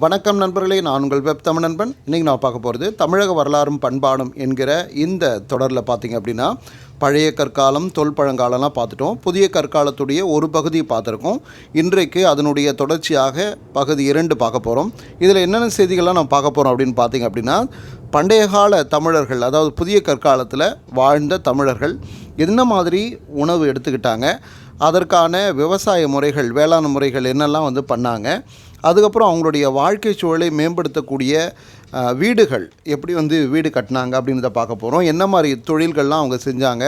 வணக்கம் நண்பர்களே, நான் உங்கள் வெப் தமிழ் நண்பன். இன்றைக்கி நான் பார்க்க போகிறது தமிழக வரலாறும் பண்பாடும் என்கிற இந்த தொடரில் பார்த்திங்க அப்படின்னா பழைய கற்காலம், தொல்பழங்காலம்லாம் பார்த்துட்டோம். புதிய கற்காலத்துடைய ஒரு பகுதி பார்த்துருக்கோம். இன்றைக்கு அதனுடைய தொடர்ச்சியாக பகுதி 2 பார்க்க போகிறோம். இதில் என்னென்ன செய்திகள்லாம் நம்ம பார்க்க போகிறோம் அப்படின்னு பார்த்திங்க அப்படின்னா, பண்டைய கால தமிழர்கள், அதாவது புதிய கற்காலத்தில் வாழ்ந்த தமிழர்கள் என்ன மாதிரி உணவு எடுத்துக்கிட்டாங்க, அதற்கான விவசாய முறைகள், வேளாண் முறைகள் என்னெல்லாம் பண்ணாங்க, அதுக்கப்புறம் அவங்களுடைய வாழ்க்கை சூழலை மேம்படுத்தக்கூடிய வீடுகள் எப்படி வீடு கட்டினாங்க அப்படின்றத பார்க்க போகிறோம். என்ன மாதிரி தொழில்கள்லாம் அவங்க செஞ்சாங்க,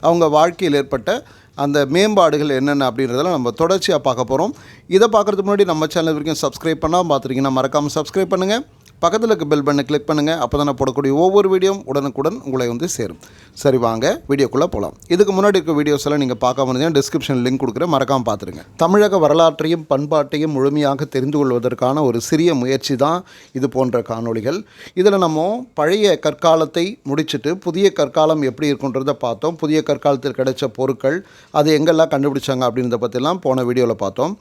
அவங்க வாழ்க்கையில் ஏற்பட்ட அந்த மேம்பாடுகள் என்னென்ன அப்படின்றதெல்லாம் நம்ம தொடர்ச்சியாக பார்க்க போகிறோம். இதை பார்க்குறதுக்கு முன்னாடி நம்ம சேனல் வரைக்கும் சப்ஸ்கிரைப் பண்ணால் பார்த்துருக்கீங்கன்னா மறக்காமல் சப்ஸ்கிரைப் பண்ணுங்கள். பக்கத்தில் இருக்க பெல் பட்டனை கிளிக் பண்ணுங்கள். அப்போ தான் நான் போடக்கூடிய ஒவ்வொரு வீடியோவும் உடனுக்குடன் உங்களை சேரும். சரி, வாங்க வீடியோக்குள்ளே போகலாம். இதுக்கு முன்னாடி இருக்க வீடியோஸ் எல்லாம் நீங்கள் பார்க்காம இருந்தீங்கன்னா டிஸ்கிரிப்ஷன் லிங்க் கொடுக்குறேன், மறக்காமல் பார்த்துருங்க. தமிழக வரலாற்றையும் பண்பாட்டையும் முழுமையாக தெரிந்து கொள்வதற்கான ஒரு சிறிய முயற்சி தான் இது போன்ற காணொளிகள். இதில் நம்ம பழைய கற்காலத்தை முடிச்சுட்டு புதிய கற்காலம் எப்படி இருக்குன்றதை பார்த்தோம். புதிய கற்காலத்தில் கிடைச்ச பொருட்கள் அது எங்கெல்லாம் கண்டுபிடிச்சாங்க அப்படின்றத பற்றிலாம் போன வீடியோவில் பார்த்தோம்.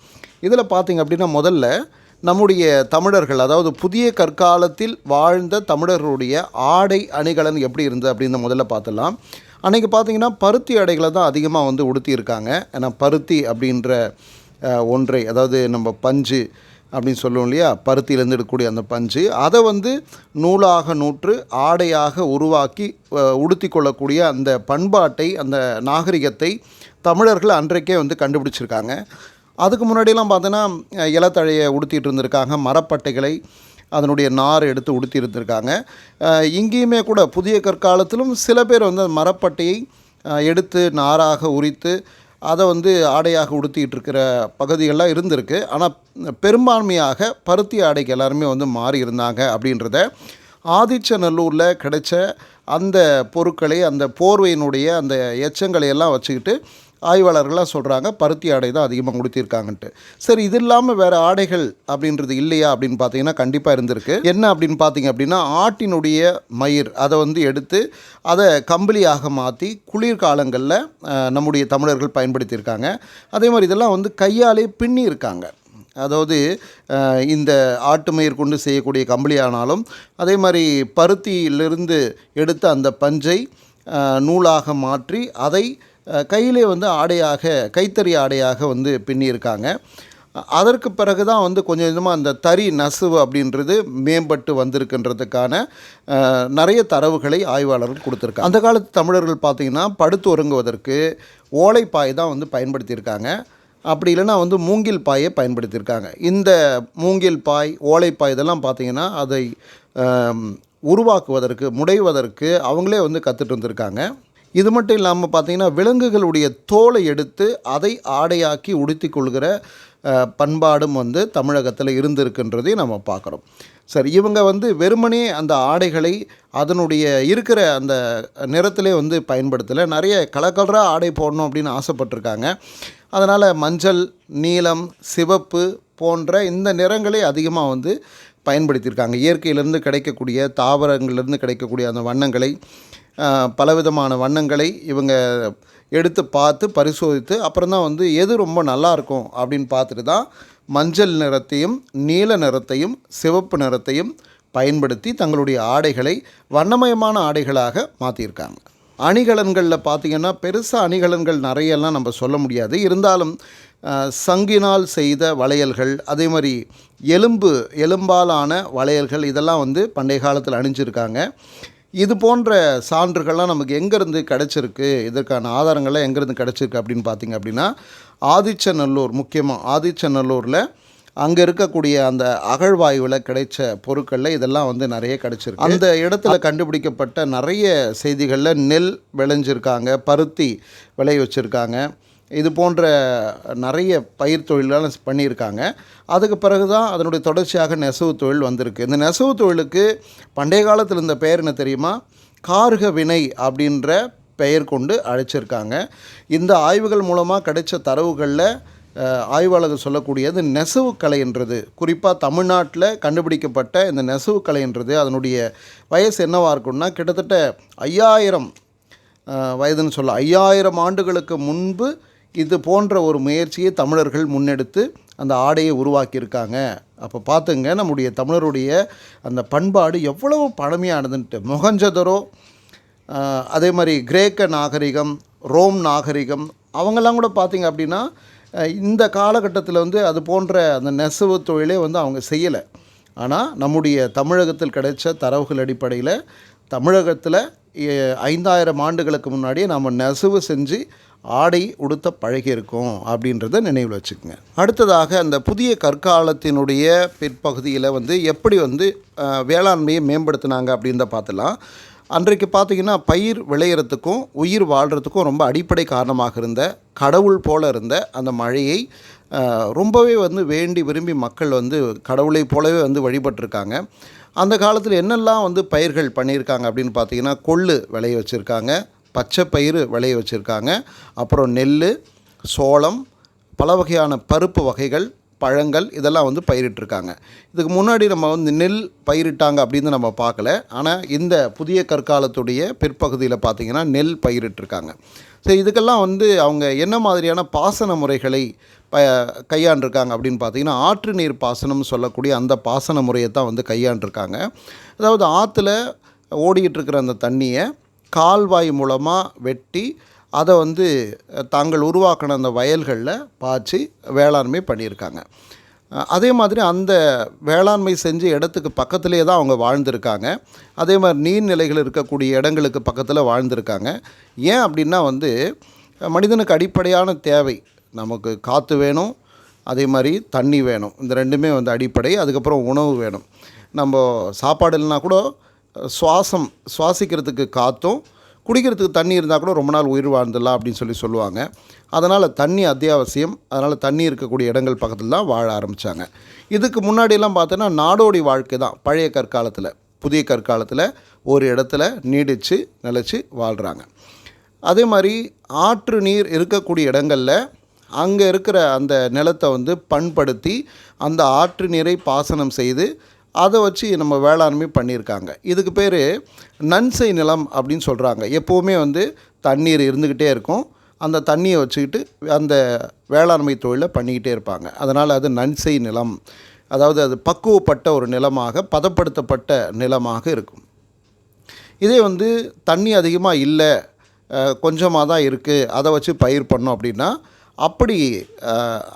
இதில் பார்த்திங்க அப்படின்னா முதல்ல நம்முடைய தமிழர்கள், அதாவது புதிய கற்காலத்தில் வாழ்ந்த தமிழர்களுடைய ஆடை அணிகலன் எப்படி இருந்தது அப்படின்னு முதல்ல பார்த்துடலாம். அன்றைக்கி பார்த்திங்கன்னா பருத்தி ஆடைகளை தான் அதிகமாக உடுத்தியிருக்காங்க. ஏன்னா பருத்தி அப்படின்ற ஒன்றை, அதாவது நம்ம பஞ்சு அப்படின்னு சொல்லுவோம் இல்லையா, பருத்தியிலேருந்து எடுக்கக்கூடிய அந்த பஞ்சு, அதை நூலாக நூற்று ஆடையாக உருவாக்கி உடுத்தி கொள்ளக்கூடிய அந்த பண்பாட்டை, அந்த நாகரிகத்தை தமிழர்கள் அன்றைக்கே கண்டுபிடிச்சிருக்காங்க. அதுக்கு முன்னாடியெல்லாம் பார்த்தோன்னா இலத்தழையை உடுத்திட்டு இருந்திருக்காங்க, மரப்பட்டைகளை அதனுடைய நார் எடுத்து உடுத்தி இருந்திருக்காங்க. இங்கேயுமே கூட புதிய கற்காலத்திலும் சில பேர் மரப்பட்டையை எடுத்து நாராக உரித்து அதை ஆடையாக உடுத்திட்டு இருக்கிற பகுதிகள்லாம் இருந்திருக்கு. ஆனால் பெரும்பான்மையாக பருத்தி ஆடைக்கு எல்லாருமே மாறி இருந்தாங்க அப்படின்றத ஆதிச்சநல்லூரில் கிடைச்ச அந்த பொருட்களை, அந்த போர்வையினுடைய அந்த எச்சங்களை எல்லாம் வச்சுக்கிட்டு ஆய்வாளர்கள்லாம் சொல்கிறாங்க பருத்தி ஆடை தான் அதிகமாக உடுத்தியிருக்காங்கன்ட்டு. சரி, இது இல்லாமல் வேறு ஆடைகள் அப்படின்றது இல்லையா அப்படின்னு பார்த்தீங்கன்னா கண்டிப்பாக இருந்திருக்கு. என்ன அப்படின்னு பார்த்தீங்க அப்படின்னா, ஆட்டினுடைய மயிர் அதை எடுத்து அதை கம்பளியாக மாற்றி குளிர்காலங்களில் நம்முடைய தமிழர்கள் பயன்படுத்தியிருக்காங்க. அதே மாதிரி இதெல்லாம் கையாலே பின்னி இருக்காங்க. அதாவது இந்த ஆட்டு மயிர் கொண்டு செய்யக்கூடிய கம்பளியானாலும் அதே மாதிரி பருத்தியிலிருந்து எடுத்த அந்த பஞ்சை நூலாக மாற்றி அதை கையிலே ஆடையாக, கைத்தறி ஆடையாக பின்னியிருக்காங்க. அதற்கு பிறகு தான் கொஞ்சம் கொஞ்சமாக அந்த தறி நெசவு அப்படின்றது மேம்பட்டு வந்திருக்குன்றதுக்கான நிறைய தரவுகளை ஆய்வாளர்கள் கொடுத்துருக்காங்க. அந்த காலத்து தமிழர்கள் பார்த்திங்கன்னா படுத்து உறங்குவதற்கு ஓலைப்பாய் தான் பயன்படுத்தியிருக்காங்க. அப்படி இல்லைன்னா மூங்கில் பாயை பயன்படுத்தியிருக்காங்க. இந்த மூங்கில் பாய், ஓலைப்பாய் இதெல்லாம் பார்த்திங்கன்னா அதை உருவாக்குவதற்கு, முடைவதற்கு அவங்களே கற்றுட்டு வந்திருக்காங்க. இது மட்டும் இல்லாமல் பார்த்திங்கன்னா விலங்குகளுடைய தோலை எடுத்து அதை ஆடையாக்கி உடுத்தி கொள்கிற பண்பாடும் தமிழகத்தில் இருந்திருக்குன்றதையும் நம்ம பார்க்குறோம். சரி, இவங்க வெறுமனே அந்த ஆடைகளை அதனுடைய இருக்கிற அந்த நிறத்திலே பயன்படுத்தலை. நிறைய கலராக ஆடை போடணும் அப்படின்னு ஆசைப்பட்டிருக்காங்க. அதனால் மஞ்சள், நீலம், சிவப்பு போன்ற இந்த நிறங்களை அதிகமாக பயன்படுத்தியிருக்காங்க. இயற்கையிலேருந்து கிடைக்கக்கூடிய, தாவரங்கள்லேருந்து கிடைக்கக்கூடிய அந்த வண்ணங்களை, பலவிதமான வண்ணங்களை இவங்க எடுத்து பார்த்து பரிசோதித்து அப்புறம் தான் எது ரொம்ப நல்லாயிருக்கும் அப்படின்னு பார்த்துட்டு தான் மஞ்சள் நிறத்தையும் நீல நிறத்தையும் சிவப்பு நிறத்தையும் பயன்படுத்தி தங்களுடைய ஆடைகளை வண்ணமயமான ஆடைகளாக மாற்றியிருக்காங்க. அணிகலன்களில் பார்த்திங்கன்னா பெருசாக அணிகலன்கள் நிறையெல்லாம் நம்ம சொல்ல முடியாது. இருந்தாலும் சங்கினால் செய்த வளையல்கள், அதே மாதிரி எலும்பாலான வளையல்கள் இதெல்லாம் பண்டைய காலத்தில் அணிஞ்சிருக்காங்க. இது போன்ற சான்றுகள்லாம் நமக்கு எங்கேருந்து கிடச்சிருக்கு, இதற்கான ஆதாரங்கள்லாம் எங்கேருந்து கிடச்சிருக்கு அப்படின்னு பார்த்திங்க அப்படின்னா, ஆதிச்சநல்லூர், முக்கியமாக ஆதிச்சநல்லூரில் அங்கே இருக்கக்கூடிய அந்த அகழ்வாயுவில் கிடைச்ச பொருட்களில் இதெல்லாம் நிறைய கிடச்சிருக்கு. அந்த இடத்துல கண்டுபிடிக்கப்பட்ட நிறைய செய்திகளில் நெல் விளைஞ்சிருக்காங்க, பருத்தி விளைய வச்சுருக்காங்க, இது போன்ற நிறைய பயிர் தொழிலெலாம் பண்ணியிருக்காங்க. அதுக்கு பிறகு தான் அதனுடைய தொடர்ச்சியாக நெசவு தொழில் வந்திருக்கு. இந்த நெசவு தொழிலுக்கு பண்டைய காலத்தில் இருந்த பெயர் என்ன தெரியுமா? கார்க வினை அப்படின்ற பெயர் கொண்டு அழைச்சிருக்காங்க. இந்த ஆய்வுகள் மூலமாக கிடைச்ச தரவுகளில் ஆய்வாளர்கள் சொல்லக்கூடியது நெசவு கலைன்றது, குறிப்பாக தமிழ்நாட்டில் கண்டுபிடிக்கப்பட்ட இந்த நெசவு கலைன்றது அதனுடைய வயசு என்னவாக இருக்குன்னா கிட்டத்தட்ட 5000 வயதுன்னு சொல்ல, 5000 ஆண்டுகளுக்கு முன்பு இது போன்ற ஒரு முயற்சியை தமிழர்கள் முன்னெடுத்து அந்த ஆடையை உருவாக்கியிருக்காங்க. அப்போ பார்த்துங்க நம்முடைய தமிழருடைய அந்த பண்பாடு எவ்வளவு பழமையானதுன்ட்டு. மொஹஞ்சதரோ, அதே மாதிரி கிரேக்க நாகரிகம், ரோம் நாகரிகம், அவங்கெல்லாம் கூட பார்த்திங்க அப்படின்னா இந்த காலகட்டத்தில் வந்து அது போன்ற அந்த நெசவு தொழிலே வந்து அவங்க செய்யலை. ஆனால் நம்முடைய தமிழகத்தில் கிடைச்ச தரவுகள் அடிப்படையில் தமிழகத்தில் 5000 ஆண்டுகளுக்கு முன்னாடியே நம்ம நெசவு செஞ்சு ஆடை உடுத்த பழகியிருக்கோம் அப்படின்றத நினைவில் வச்சுக்கோங்க. அடுத்ததாக அந்த புதிய கற்காலத்தினுடைய பிற்பகுதியில் வந்து எப்படி வந்து வேளாண்மையை மேம்படுத்தினாங்க அப்படின்றத பார்த்துலாம். அன்றைக்கு பார்த்திங்கன்னா பயிர் விளையிறதுக்கும் உயிர் வாழ்கிறதுக்கும் ரொம்ப அடிப்படை காரணமாக இருந்த, கடவுள் போல் இருந்த அந்த மழையை ரொம்பவே வந்து வேண்டி விரும்பி மக்கள் வந்து கடவுளை போலவே வந்து வழிபட்டிருக்காங்க. அந்த காலத்தில் என்னெல்லாம் வந்து பயிர்கள் பண்ணியிருக்காங்க அப்படின்னு பார்த்திங்கன்னா, கொள்ளு விளைய வச்சுருக்காங்க, பச்சை பயிறு விளைய வச்சுருக்காங்க, அப்புறம் நெல், சோளம், பல வகையான பருப்பு வகைகள், பழங்கள் இதெல்லாம் வந்து பயிரிட்டிருக்காங்க. இதுக்கு முன்னாடி நம்ம வந்து நெல் பயிரிட்டாங்க அப்படின்னு நம்ம பார்க்கல. ஆனால் இந்த புதிய கற்காலத்துடைய பிற்பகுதியில் பார்த்திங்கன்னா நெல் பயிரிட்டிருக்காங்க. ஸோ இதுக்கெல்லாம் வந்து அவங்க என்ன மாதிரியான பாசன முறைகளை கையாண்டிருக்காங்க அப்படின்னு பார்த்திங்கன்னா, ஆற்று நீர் பாசனம்னு சொல்லக்கூடிய அந்த பாசன முறையை தான் வந்து கையாண்டிருக்காங்க. அதாவது ஆற்றுல ஓடிக்கிட்டு அந்த தண்ணியை கால்வாய் மூலமாக வெட்டி அதை வந்து தாங்கள் உருவாக்கின அந்த வயல்களில் பாய்ச்சி வேளாண்மை பண்ணியிருக்காங்க. அதே மாதிரி அந்த வேளாண்மை செஞ்ச இடத்துக்கு பக்கத்துலேயே தான் அவங்க வாழ்ந்திருக்காங்க. அதே மாதிரி நீர்நிலைகள் இருக்கக்கூடிய இடங்களுக்கு பக்கத்தில் வாழ்ந்திருக்காங்க. ஏன் அப்படின்னா வந்து மனிதனுக்கு அடிப்படையான தேவை, நமக்கு காற்று வேணும், அதே மாதிரி தண்ணி வேணும். இந்த ரெண்டுமே வந்து அடிப்படை. அதுக்கப்புறம் உணவு வேணும். நம்ம சாப்பாடு இல்லைனா கூட சுவாசிக்கிறதுக்கு காற்றும், குடிக்கிறதுக்கு தண்ணி இருந்தால் கூட ரொம்ப நாள் உயிர் வாழ்ந்துடலாம் அப்படின்னு சொல்லுவாங்க. அதனால் தண்ணி அத்தியாவசியம். அதனால் தண்ணி இருக்கக்கூடிய இடங்கள் பக்கத்தில் தான் வாழ ஆரம்பித்தாங்க. இதுக்கு முன்னாடியெல்லாம் பார்த்தோன்னா நாடோடி வாழ்க்கை தான் பழைய கற்காலத்தில். புதிய கற்காலத்தில் ஒரு இடத்துல நீடித்து நிலச்சி வாழ்கிறாங்க. அதே மாதிரி ஆற்று நீர் இருக்கக்கூடிய இடங்களில் அங்கே இருக்கிற அந்த நிலத்தை வந்து பண்படுத்தி அந்த ஆற்று நீரை பாசனம் செய்து அதை வச்சு நம்ம வேளாண்மை பண்ணியிருக்காங்க. இதுக்கு பேர் நன்செய் நிலம் அப்படின்னு சொல்கிறாங்க. எப்போவுமே வந்து தண்ணீர் இருந்துக்கிட்டே இருக்கும். அந்த தண்ணியை வச்சுக்கிட்டு அந்த வேளாண்மை தொழிலை பண்ணிக்கிட்டே இருப்பாங்க. அதனால் அது நன்செய் நிலம். அதாவது அது பக்குவப்பட்ட ஒரு நிலமாக, பதப்படுத்தப்பட்ட நிலமாக இருக்கும். இதே வந்து தண்ணி அதிகமாக இல்லை, கொஞ்சமாக தான் இருக்குது, அதை வச்சு பயிர் பண்ணோம் அப்படின்னா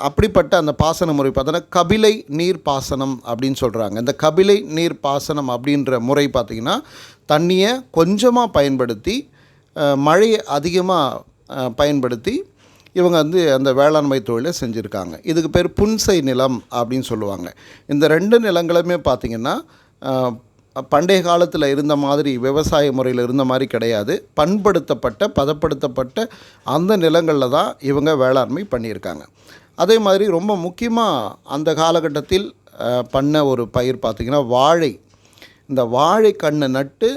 அப்படிப்பட்ட அந்த பாசன முறை பார்த்தோன்னா கபிலை நீர் பாசனம் அப்படின்னு சொல்கிறாங்க. இந்த கபிலை நீர் பாசனம் அப்படின்ற முறை பார்த்திங்கன்னா தண்ணியை கொஞ்சமாக பயன்படுத்தி மழையை அதிகமாக பயன்படுத்தி இவங்க வந்து அந்த வேளாண்மை தொழிலை செஞ்சுருக்காங்க. இதுக்கு பேர் புன்சை நிலம் அப்படின்னு சொல்லுவாங்க. இந்த ரெண்டு நிலங்களுமே பார்த்திங்கன்னா பண்டைய காலத்தில் இருந்த மாதிரி விவசாய முறையில் இருந்த மாதிரி கிடையாது. பண்படுத்தப்பட்ட, பதப்படுத்தப்பட்ட அந்த நிலங்களில் தான் இவங்க வேளாண்மை பண்ணியிருக்காங்க. அதே மாதிரி ரொம்ப முக்கியமாக அந்த காலகட்டத்தில் பண்ண ஒரு பயிர் பார்த்திங்கன்னா வாழை. இந்த வாழை கண்ணை நட்டு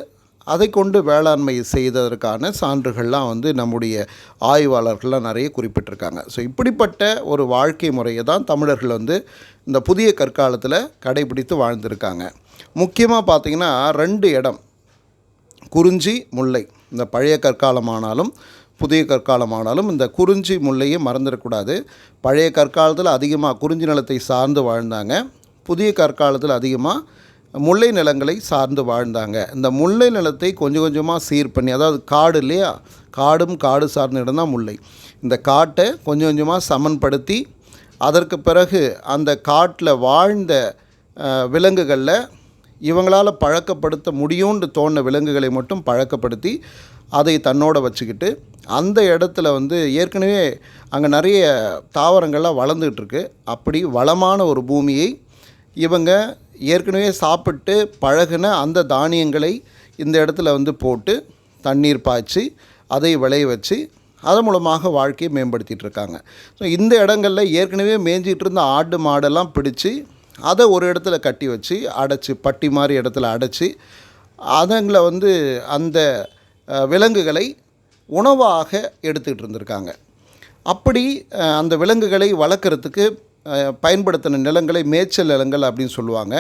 அதை கொண்டு வேளாண்மை செய்ததற்கான சான்றுகள்லாம் வந்து நம்முடைய ஆய்வாளர்கள்லாம் நிறைய குறிப்பிட்டிருக்காங்க. ஸோ இப்படிப்பட்ட ஒரு வாழ்க்கை முறையை தான் தமிழர்கள் வந்து இந்த புதிய கற்காலத்தில் கடைபிடித்து வாழ்ந்திருக்காங்க. முக்கியமாக பார்த்திங்கன்னா 2 இடம், குறிஞ்சி, முல்லை. இந்த பழைய கற்காலமானாலும் புதிய கற்காலமானாலும் இந்த குறிஞ்சி முல்லையை மறந்துடக்கூடாது. பழைய கற்காலத்தில் அதிகமாக குறிஞ்சி நிலத்தை சார்ந்து வாழ்ந்தாங்க. புதிய கற்காலத்தில் அதிகமாக முல்லை நிலங்களை சார்ந்து வாழ்ந்தாங்க. இந்த முல்லை நிலத்தை கொஞ்சம் கொஞ்சமாக சீர் பண்ணி, அதாவது காடு இல்லையா, காடு சார்ந்த இடம் தான் முல்லை. இந்த காட்டை கொஞ்சம் கொஞ்சமாக சமன்படுத்தி அதற்கு பிறகு அந்த காட்டில் வாழ்ந்த விலங்குகளில் இவங்களால் பழக்கப்படுத்த முடியும்னு தோன்ற விலங்குகளை மட்டும் பழக்கப்படுத்தி அதை தன்னோட வச்சுக்கிட்டு அந்த இடத்துல வந்து ஏற்கனவே அங்கே நிறைய தாவரங்கள்லாம் வளர்ந்துக்கிட்டுருக்கு. அப்படி வளமான ஒரு பூமியை இவங்க ஏற்கனவே சாப்பிட்டு பழகின அந்த தானியங்களை இந்த இடத்துல வந்து போட்டு தண்ணீர் பாய்ச்சி அதை விளைய வச்சு அதன் மூலமாக வாழ்க்கையை மேம்படுத்திகிட்டு இருக்காங்க. ஸோ இந்த இடங்களில் ஏற்கனவே மேய்ஞ்சிகிட்டு இருந்த ஆடு மாடெல்லாம் பிடிச்சி அதை ஒரு இடத்துல கட்டி வச்சு அடைச்சி, பட்டி மாதிரி இடத்துல அடைச்சி அதுங்களை வந்து அந்த விலங்குகளை உணவாக எடுத்துக்கிட்டு இருந்திருக்காங்க. அப்படி அந்த விலங்குகளை வளர்க்குறதுக்கு பயன்படுத்தின நிலங்களை மேய்ச்சல் நிலங்கள் அப்படின்னு சொல்லுவாங்க.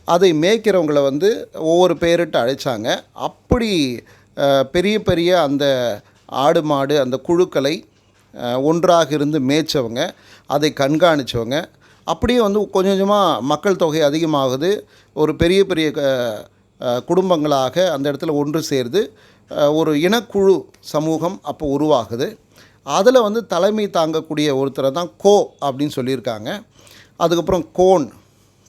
அதை மேய்க்கிறவங்களை வந்து ஒவ்வொரு பேரிட்டு அழைச்சாங்க. அப்படி பெரிய பெரிய அந்த ஆடு மாடு அந்த குழுக்களை ஒன்றாக இருந்து மேய்ச்சவங்க, அதை கண்காணித்தவங்க, அப்படியே வந்து கொஞ்சம் கொஞ்சமாக மக்கள் தொகை அதிகமாகுது. ஒரு பெரிய பெரிய குடும்பங்களாக அந்த இடத்துல ஒன்று சேர்ந்து ஒரு இனக்குழு சமூகம் அப்போ உருவாகுது. அதில் வந்து தலைமை தாங்கக்கூடிய ஒருத்தரை தான் கோ அப்படின்னு சொல்லியிருக்காங்க. அதுக்கப்புறம் கோன்,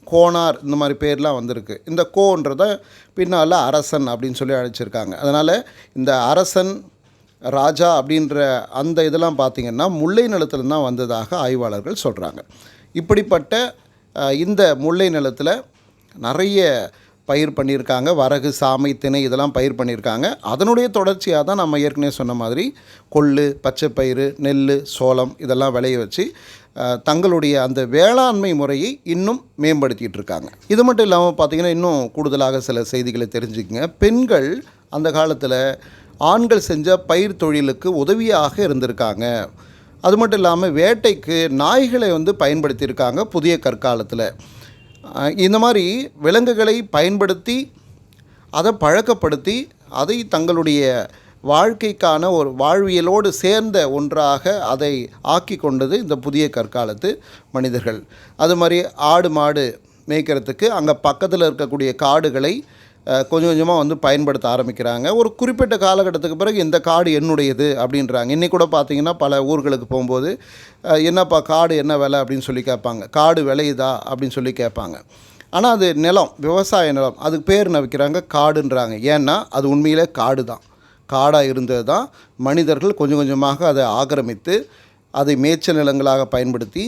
கோனார் இந்த மாதிரி பேர்லாம் வந்திருக்கு. இந்த கோன்றதை பின்னால் அரசன் அப்படின்னு சொல்லி அழைச்சிருக்காங்க. அதனால் இந்த அரசன், ராஜா அப்படின்ற அந்த இதெல்லாம் பார்த்திங்கன்னா முல்லை நிலத்தில் தான் வந்ததாக ஆய்வாளர்கள் சொல்கிறாங்க. இப்படிப்பட்ட இந்த முல்லை நிலத்தில் நிறைய பயிர் பண்ணியிருக்காங்க. வரகு, சாமை, திணை இதெல்லாம் பயிர் பண்ணியிருக்காங்க. அதனுடைய தொடர்ச்சியாக தான் நம்ம ஏற்கனவே சொன்ன மாதிரி கொள்ளு, பச்சைப்பயிறு, நெல், சோளம் இதெல்லாம் விளைய வச்சு தங்களுடைய அந்த வேளாண்மை முறையை இன்னும் மேம்படுத்திகிட்டு இருக்காங்க. இது மட்டும் இல்லாமல் பார்த்திங்கன்னா இன்னும் கூடுதலாக சில செய்திகளை தெரிஞ்சுக்கங்க. பெண்கள் அந்த காலத்தில் ஆண்கள் செஞ்ச பயிர் தொழிலுக்கு உதவியாக இருந்திருக்காங்க. அது மட்டும் இல்லாமல் வேட்டைக்கு நாய்களை வந்து பயன்படுத்தியிருக்காங்க புதிய கற்காலத்தில். இந்த மாதிரி விலங்குகளை பயன்படுத்தி அதை பழக்கப்படுத்தி அதை தங்களுடைய வாழ்க்கைக்கான ஒரு வாழ்வியலோடு சேர்ந்த ஒன்றாக அதை ஆக்கி கொண்டது இந்த புதிய கற்காலத்து மனிதர்கள். அது மாதிரி ஆடு மாடு மேய்க்கிறதுக்கு அங்கே பக்கத்தில் இருக்கக்கூடிய காடுகளை கொஞ்சம் கொஞ்சமாக வந்து பயன்படுத்த ஆரம்பிக்கிறாங்க. ஒரு குறிப்பிட்ட காலகட்டத்துக்கு பிறகு இந்த காடு என்னுடையது அப்படின்றாங்க. இன்றைக்கி கூட பார்த்திங்கன்னா பல ஊர்களுக்கு போகும்போது என்னப்பா காடு என்ன விலை அப்படின்னு சொல்லி கேட்பாங்க. காடு விளையுதா அப்படின்னு சொல்லி கேட்பாங்க. ஆனால் அது நிலம், விவசாய நிலம், அதுக்கு பேர் என்ன வைக்கிறாங்க, காடுன்றாங்க. ஏன்னா அது உண்மையிலே காடு தான். காடாக இருந்தது தான். மனிதர்கள் கொஞ்சம் கொஞ்சமாக அதை ஆக்கிரமித்து அதை மேய்ச்சல் நிலங்களாக பயன்படுத்தி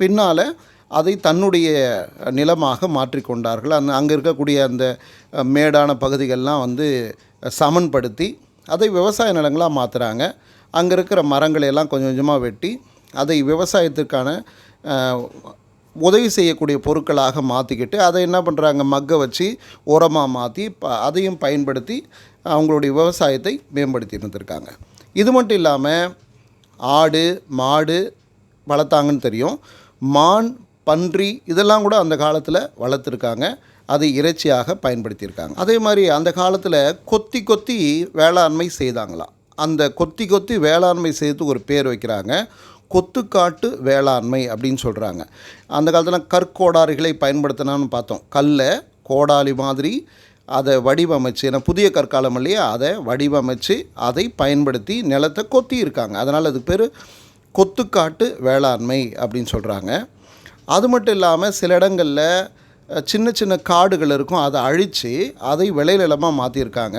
பின்னால் அதை தன்னுடைய நிலமாக மாற்றிக்கொண்டார்கள். அங்கே இருக்கக்கூடிய அந்த மேடான பகுதிகள்லாம் வந்து சமன்படுத்தி அதை விவசாய நிலங்களாக மாற்றுறாங்க. அங்கே இருக்கிற மரங்களையெல்லாம் கொஞ்சம் கொஞ்சமாக வெட்டி அதை விவசாயத்திற்கான உதவி செய்யக்கூடிய பொருட்களாக மாற்றிக்கிட்டு அதை என்ன பண்ணுறாங்க, மக்கை வச்சு உரமாக மாற்றி அதையும் பயன்படுத்தி அவங்களுடைய விவசாயத்தை மேம்படுத்தி இருந்திருக்காங்க. இது மட்டும் இல்லாமல் ஆடு மாடு வளர்த்தாங்கன்னு தெரியும். மான், பன்றி இதெல்லாம் கூட அந்த காலத்தில் வளர்த்துருக்காங்க. அதை இறைச்சியாக பயன்படுத்தியிருக்காங்க. அதே மாதிரி அந்த காலத்தில் கொத்தி கொத்தி வேளாண்மை செய்தாங்களாம். அந்த கொத்தி கொத்தி வேளாண்மை செய்து ஒரு பேர் வைக்கிறாங்க, கொத்துக்காட்டு வேளாண்மை அப்படின்னு சொல்கிறாங்க. அந்த காலத்தில் கற்கோடாரிகளை பயன்படுத்தினான்னு பார்த்தோம். கல்லை கோடாலி மாதிரி அதை வடிவமைச்சு, ஏன்னா புதிய கற்காலம் இல்லையா, அதை வடிவமைச்சு அதை பயன்படுத்தி நிலத்தை கொத்தி இருக்காங்க. அதனால் அதுக்கு பேர் கொத்துக்காட்டு வேளாண்மை அப்படின்னு சொல்கிறாங்க. அது மட்டும் இல்லாமல் சில இடங்களில் சின்ன சின்ன காடுகள் இருக்கும், அதை அழித்து அதை விளைநிலமாக மாற்றியிருக்காங்க.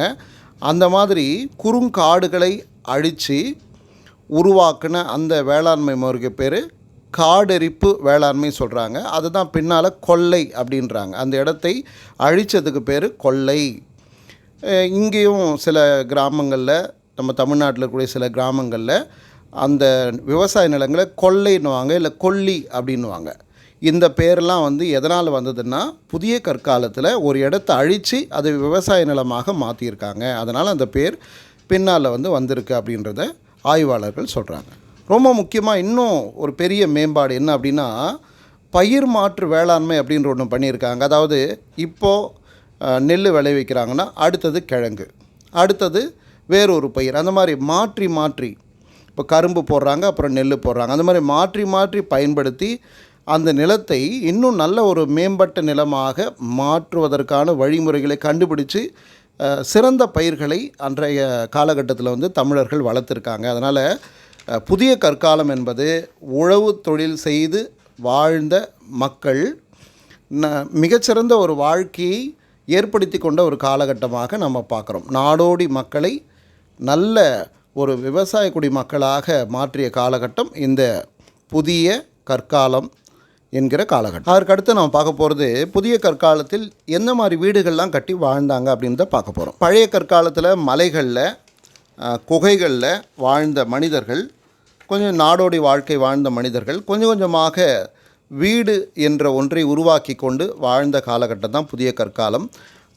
அந்த மாதிரி குறுங்காடுகளை அழித்து உருவாக்கின அந்த வேளாண்மை முறைக்கு பேர் காடெரிப்பு வேளாண்மை சொல்கிறாங்க. அதுதான் பின்னால் கொள்ளை அப்படின்றாங்க. அந்த இடத்தை அழித்ததுக்கு பேர் கொள்ளை. இங்கேயும் சில கிராமங்களில், நம்ம தமிழ்நாட்டில் இருக்கக்கூடிய சில கிராமங்களில் அந்த விவசாய நிலங்களை கொள்ளைன்னுவாங்க, இல்லை கொல்லி அப்படின்வாங்க. இந்த பேரெல்லாம் வந்து எதனால் வந்ததுன்னா புதிய கற்காலத்தில் ஒரு இடத்த அழித்து அதை விவசாய நிலமாக மாற்றியிருக்காங்க. அதனால் அந்த பேர் பின்னால் வந்து வந்திருக்கு அப்படின்றத ஆய்வாளர்கள் சொல்கிறாங்க. ரொம்ப முக்கியமாக இன்னும் ஒரு பெரிய மேம்பாடு என்ன அப்படின்னா பயிர் மாற்று வேளாண்மை அப்படின்ற ஒன்று பண்ணியிருக்காங்க. அதாவது இப்போது நெல் விளைவிக்கிறாங்கன்னா அடுத்தது கிழங்கு, அடுத்தது வேறொரு பயிர், அந்த மாதிரி மாற்றி மாற்றி இப்போ கரும்பு போடுறாங்க, அப்புறம் நெல் போடுறாங்க. அந்த மாதிரி மாற்றி மாற்றி பயன்படுத்தி அந்த நிலத்தை இன்னும் நல்ல ஒரு மேம்பட்ட நிலமாக மாற்றுவதற்கான வழிமுறைகளை கண்டுபிடிச்சு சிறந்த பயிர்களை அன்றைய காலகட்டத்தில் வந்து தமிழர்கள் வளர்த்துருக்காங்க. அதனால் புதிய கற்காலம் என்பது உழவு தொழில் செய்து வாழ்ந்த மக்கள் மிகச்சிறந்த ஒரு வாழ்க்கையை ஏற்படுத்தி கொண்ட ஒரு காலகட்டமாக நம்ம பார்க்குறோம். நாடோடி மக்களை நல்ல ஒரு விவசாய குடி மக்களாக மாற்றிய காலகட்டம் இந்த புதிய கற்காலம் என்கிற காலகட்டம். அதற்கடுத்து நம்ம பார்க்க போகிறது புதிய கற்காலத்தில் எந்த மாதிரி வீடுகள்லாம் கட்டி வாழ்ந்தாங்க அப்படின்றத பார்க்க போகிறோம். பழைய கற்காலத்தில் மலைகளில் குகைகளில் வாழ்ந்த மனிதர்கள், கொஞ்சம் நாடோடி வாழ்க்கை வாழ்ந்த மனிதர்கள் கொஞ்சம் கொஞ்சமாக வீடு என்ற ஒன்றை உருவாக்கி கொண்டு வாழ்ந்த காலகட்டம் தான் புதிய கற்காலம்.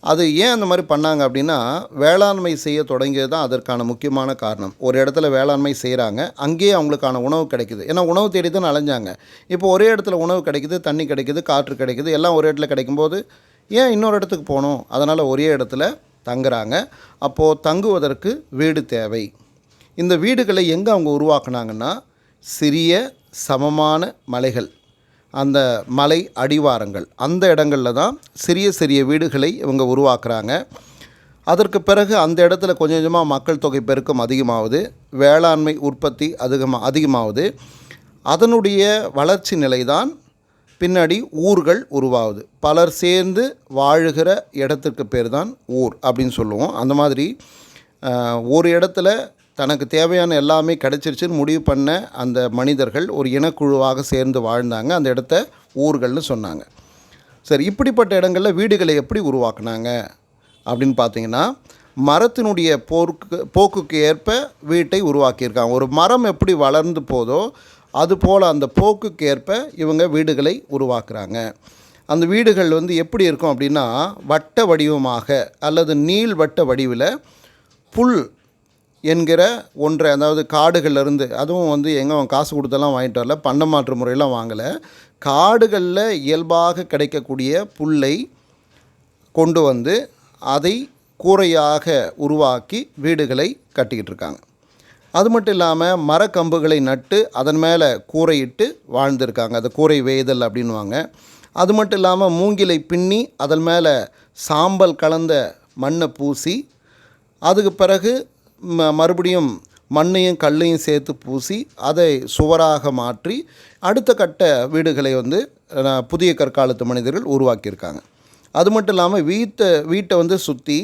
அது ஏன் அந்த மாதிரி பண்ணாங்க அப்படின்னா வேளாண்மை செய்ய தொடங்கியது தான் அதற்கான முக்கியமான காரணம். ஒரு இடத்துல வேளாண்மை செய்கிறாங்க, அங்கேயே அவங்களுக்கான உணவு கிடைக்குது. ஏன்னா உணவு தேடி தான் அலைஞ்சாங்க. இப்போ ஒரே இடத்துல உணவு கிடைக்குது, தண்ணி கிடைக்குது, காற்று கிடைக்குது, எல்லாம் ஒரே இடத்துல கிடைக்கும்போது ஏன் இன்னொரு இடத்துக்கு போகணும்? அதனால் ஒரே இடத்துல தங்குறாங்க. அப்போது தங்குவதற்கு வீடு தேவை. இந்த வீடுகளை எங்கே அவங்க உருவாக்குனாங்கன்னா சிறிய சமமான மலைகள், அந்த மலை அடிவாரங்கள் அந்த இடங்களில் தான் சிறிய சிறிய வீடுகளை இவங்க உருவாக்குறாங்க. அதற்கு பிறகு அந்த இடத்துல கொஞ்சம் கொஞ்சமாக மக்கள் தொகை பெருக்கம் அதிகமாகுது, வேளாண்மை உற்பத்தி அதிகமாகுது. அதனுடைய வளர்ச்சி நிலை தான் பின்னாடி ஊர்கள் உருவாகுது. பலர் சேர்ந்து வாழுகிற இடத்துக்கு பேர் தான் ஊர் அப்படின்னு சொல்லுவோம். அந்த மாதிரி ஒரு இடத்துல தனக்கு தேவையான எல்லாமே கிடச்சிருச்சுன்னு முடிவு பண்ண அந்த மனிதர்கள் ஒரு இனக்குழுவாக சேர்ந்து வாழ்ந்தாங்க. அந்த இடத்த ஊர்கள்னு சொன்னாங்க. சரி, இப்படிப்பட்ட இடங்களில் வீடுகளை எப்படி உருவாக்குனாங்க அப்படின்னு பார்த்தீங்கன்னா, மரத்தினுடைய போக்குக்கு ஏற்ப வீட்டை உருவாக்கியிருக்காங்க. ஒரு மரம் எப்படி வளர்ந்து போதோ அதுபோல் அந்த போக்குக்கு ஏற்ப இவங்க வீடுகளை உருவாக்குறாங்க. அந்த வீடுகள் எப்படி இருக்கும் அப்படின்னா, வட்ட வடிவமாக அல்லது நீள்வட்ட வடிவில் புல் என்கிற ஒன்றை, அதாவது காடுகள்லேருந்து, அதுவும் எங்கே காசு கொடுத்தெல்லாம் வாங்கிட்டு வரல, பண்டமாற்று முறையெல்லாம் வாங்கலை, காடுகளில் இயல்பாக கிடைக்கக்கூடிய புல்லை கொண்டு வந்து அதை கூரையாக உருவாக்கி வீடுகளை கட்டிக்கிட்டு இருக்காங்க. அது மட்டும் இல்லாமல் மரக்கம்புகளை நட்டு அதன் மேலே கூரையிட்டு வாழ்ந்திருக்காங்க. அது கூரை வேய்தல் அப்படின்வாங்க. அது மட்டும் இல்லாமல் மூங்கிலை பின்னி அதன் மேலே சாம்பல் கலந்த மண்ணை பூசி, அதுக்கு பிறகு மறுபடியும் மண்ணையும் கல்லையும் சேர்த்து பூசி அதை சுவராக மாற்றி அடுத்த கட்ட வீடுகளை புதிய கற்காலத்து மனிதர்கள் உருவாக்கியிருக்காங்க. அது மட்டும் இல்லாமல் வீட்டை சுற்றி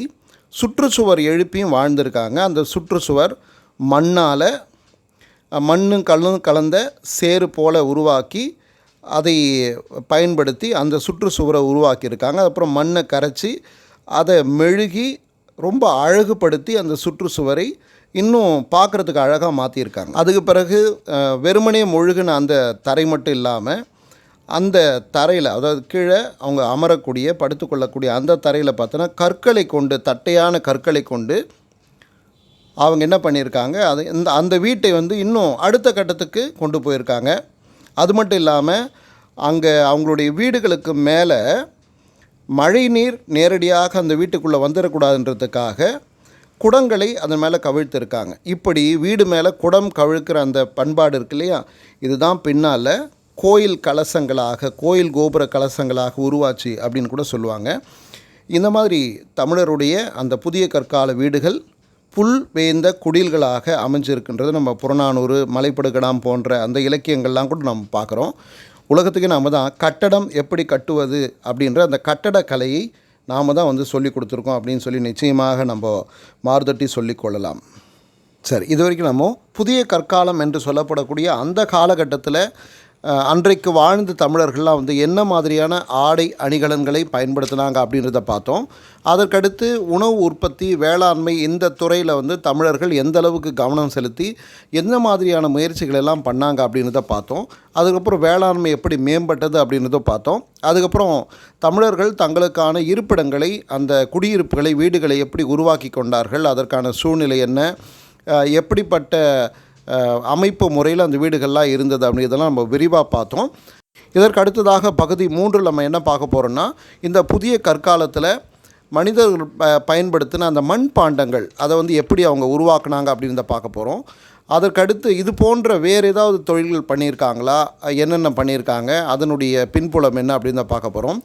சுற்றுச்சுவர் எழுப்பியும் வாழ்ந்திருக்காங்க. அந்த சுற்றுச்சுவர் மண்ணும் கல்லும் கலந்த சேறு போல் உருவாக்கி அதை பயன்படுத்தி அந்த சுற்றுச்சுவரை உருவாக்கியிருக்காங்க. அப்புறம் மண்ணை கரைச்சி அதை மெழுகி ரொம்ப அழகுபடுத்தி அந்த சுற்றுச்சுவரை இன்னும் பார்க்குறதுக்கு அழகாக மாற்றியிருக்காங்க. அதுக்கு பிறகு வெறுமனே மொழுகின அந்த தரை மட்டும் இல்லாமல் அந்த தரையில், அதாவது கீழே அவங்க அமரக்கூடிய படுத்துக்கொள்ளக்கூடிய அந்த தரையில் பார்த்தோன்னா கற்களை கொண்டு, தட்டையான கற்களை கொண்டு அவங்க என்ன பண்ணியிருக்காங்க, அந்த வீட்டை இன்னும் அடுத்த கட்டத்துக்கு கொண்டு போயிருக்காங்க. அது மட்டும் இல்லாமல் அங்கே அவங்களுடைய வீடுகளுக்கு மேலே மழை நீர் நேரடியாக அந்த வீட்டுக்குள்ளே வந்துடக்கூடாதுன்றதுக்காக குடங்களை அதன் மேலே கவிழ்த்திருக்காங்க. இப்படி வீடு மேலே குடம் கவிழ்க்கிற அந்த பண்பாடு இருக்கு இல்லையா, இதுதான் பின்னால் கோயில் கலசங்களாக, கோயில் கோபுர கலசங்களாக உருவாச்சு அப்படின்னு கூட சொல்லுவாங்க. இந்த மாதிரி தமிழருடைய அந்த புதிய கற்கால வீடுகள் புல் வேய்ந்த குடில்களாக அமைஞ்சிருக்கின்றது நம்ம புறநானூறு, மலைப்படுகடாம் போன்ற அந்த இலக்கியங்கள்லாம் கூட நம்ம பார்க்குறோம். உலகத்துக்கு நாம் தான் கட்டடம் எப்படி கட்டுவது அப்படின்ற அந்த கட்டடக்கலையை நாம் தான் சொல்லி கொடுத்துருக்கோம் அப்படின்னு சொல்லி நிச்சயமாக நம்ம மாறுதட்டி சொல்லிக்கொள்ளலாம். சரி, இது வரைக்கும் நம்ம புதிய கற்காலம் என்று சொல்லப்படக்கூடிய அந்த காலகட்டத்தில் அன்றைக்கு வாழ்ந்த தமிழர்கள்லாம் என்ன மாதிரியான ஆடை அணிகலன்களை பயன்படுத்தினாங்க அப்படின்றத பார்த்தோம். அதற்கடுத்து உணவு உற்பத்தி, வேளாண்மை இந்த துறையில் தமிழர்கள் எந்த அளவுக்கு கவனம் செலுத்தி எந்த மாதிரியான முயற்சிகள் எல்லாம் பண்ணாங்க அப்படின்றத பார்த்தோம். அதுக்கப்புறம் வேளாண்மை எப்படி மேம்பட்டது அப்படின்றத பார்த்தோம். அதுக்கப்புறம் தமிழர்கள் தங்களுக்கான இருப்பிடங்களை, அந்த குடியிருப்புகளை, வீடுகளை எப்படி உருவாக்கி கொண்டார்கள், அதற்கான சூழ்நிலை என்ன, எப்படிப்பட்ட அமைப்பு முறையில் அந்த வீடுகள்லாம் இருந்தது அப்படின்றதெல்லாம் நம்ம விரிவாக பார்த்தோம். இதற்கு அடுத்ததாக பகுதி 3 நம்ம என்ன பார்க்க போகிறோம்னா, இந்த புதிய கற்காலத்தில் மனிதர்கள் பயன்படுத்தின அந்த மண் பாண்டங்கள் அதை எப்படி அவங்க உருவாக்குனாங்க அப்படின்றத பார்க்க போகிறோம். அதற்கடுத்து இது போன்ற வேறு ஏதாவது தொழில்கள் பண்ணியிருக்காங்களா, என்னென்ன பண்ணியிருக்காங்க, அதனுடைய பின்புலம் என்ன அப்படின்னு பார்க்க போகிறோம்.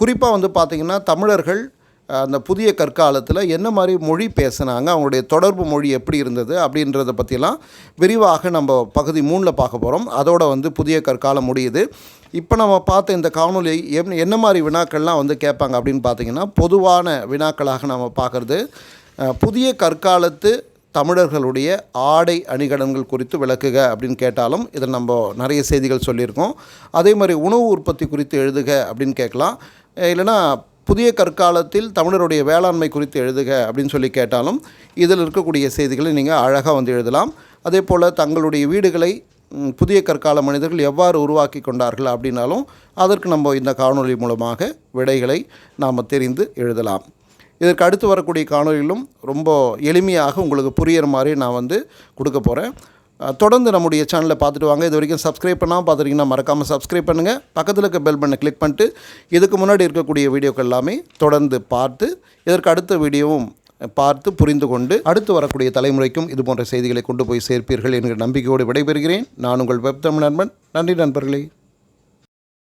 குறிப்பாக பார்த்திங்கன்னா தமிழர்கள் அந்த புதிய கற்காலத்தில் என்ன மாதிரி மொழி பேசினாங்க, அவங்களுடைய தொடர்பு மொழி எப்படி இருந்தது அப்படின்றத பற்றிலாம் விரிவாக நம்ம பகுதி 3 பார்க்க போகிறோம். அதோட புதிய கற்காலம் முடியுது. இப்போ நம்ம பார்த்த இந்த காணொலி என்ன மாதிரி வினாக்கள்லாம் கேட்பாங்க அப்படின்னு பார்த்திங்கன்னா, பொதுவான வினாக்களாக நம்ம பார்க்குறது புதிய கற்காலத்து தமிழர்களுடைய ஆடை அணிகலன்கள் குறித்து விளக்குக அப்படின்னு கேட்டாலும் இதில் நம்ம நிறைய செய்திகள் சொல்லியிருக்கோம். அதே மாதிரி உணவு உற்பத்தி குறித்து எழுதுக அப்படின்னு கேட்கலாம். இல்லைனா புதிய கற்காலத்தில் தமிழருடைய வேளாண்மை குறித்து எழுதுக அப்படின்னு சொல்லி கேட்டாலும் இதில் இருக்கக்கூடிய செய்திகளை நீங்கள் அழகாக எழுதலாம். அதே போல் தங்களுடைய வீடுகளை புதிய கற்கால மனிதர்கள் எவ்வாறு உருவாக்கி கொண்டார்கள் அப்படின்னாலும் அதற்கு நம்ம இந்த காணொலி மூலமாக விடைகளை நாம் தெரிந்து எழுதலாம். இதற்கு அடுத்து வரக்கூடிய காணொலியிலும் ரொம்ப எளிமையாக உங்களுக்கு புரிகிற மாதிரி நான் கொடுக்க போகிறேன். தொடர்ந்து நம்முடைய சேனலை பார்த்துட்டு வாங்க. இது வரைக்கும் சப்ஸ்கிரைப் பண்ணாமல் பார்த்துருக்கீங்கன்னா மறக்காமல் சப்ஸ்கிரைப் பண்ணுங்கள். பக்கத்தில் இருக்க பெல் பட்டனை கிளிக் பண்ணிட்டு இதுக்கு முன்னாடி இருக்கக்கூடிய வீடியோக்கள் எல்லாமே தொடர்ந்து பார்த்து இதற்கு அடுத்த வீடியோவும் பார்த்து புரிந்து கொண்டு அடுத்து வரக்கூடிய தலைமுறைக்கும் இது போன்ற செய்திகளை கொண்டு போய் சேர்ப்பீர்கள் என்கிற நம்பிக்கையோடு விடைபெறுகிறேன். நான் உங்கள் வெப் தமிழ் நண்பன். நன்றி நண்பர்களே.